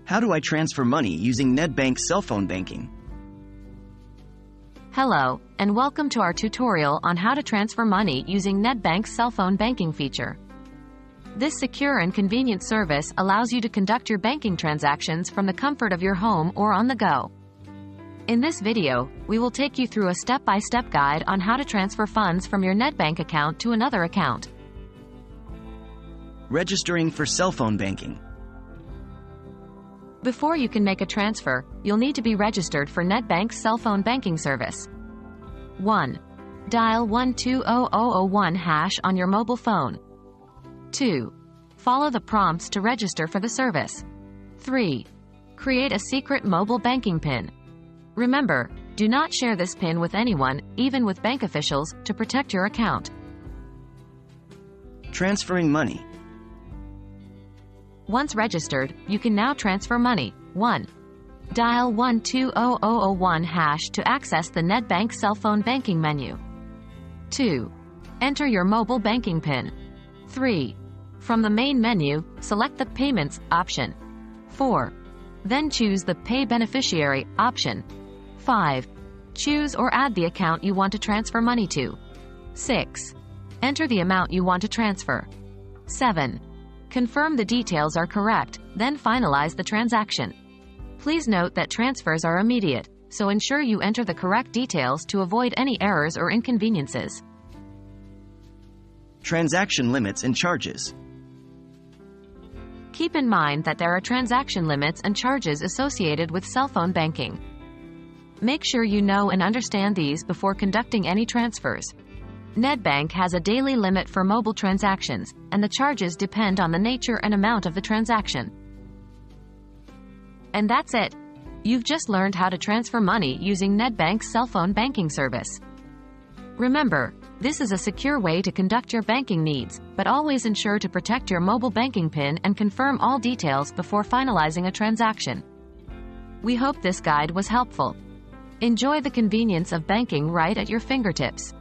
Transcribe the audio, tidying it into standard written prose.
How do I transfer money using Nedbank cell phone banking? Hello, and welcome to our tutorial on how to transfer money using Nedbank's cell phone banking feature. This secure and convenient service allows you to conduct your banking transactions from the comfort of your home or on the go. In this video, we will take you through a step-by-step guide on how to transfer funds from your Nedbank account to another account. Registering for cell phone banking. Before you can make a transfer, you'll need to be registered for Nedbank's cell phone banking service. 1. Dial 120001# on your mobile phone. 2. Follow the prompts to register for the service. 3. Create a secret mobile banking PIN. Remember, do not share this PIN with anyone, even with bank officials, to protect your account. Transferring money. Once registered, you can now transfer money. 1. Dial 120001# to access the Nedbank cell phone banking menu. 2. Enter your mobile banking PIN. 3. From the main menu, select the Payments option. 4. Then choose the Pay Beneficiary option. 5. Choose or add the account you want to transfer money to. 6. Enter the amount you want to transfer. 7. Confirm the details are correct, then finalize the transaction. Please note that transfers are immediate, so ensure you enter the correct details to avoid any errors or inconveniences. Transaction limits and charges. Keep in mind that there are transaction limits and charges associated with cell phone banking. Make sure you know and understand these before conducting any transfers. Nedbank has a daily limit for mobile transactions, and the charges depend on the nature and amount of the transaction. And that's it. You've just learned how to transfer money using Nedbank's cell phone banking service. Remember, this is a secure way to conduct your banking needs, but always ensure to protect your mobile banking PIN and confirm all details before finalizing a transaction. We hope this guide was helpful. Enjoy the convenience of banking right at your fingertips.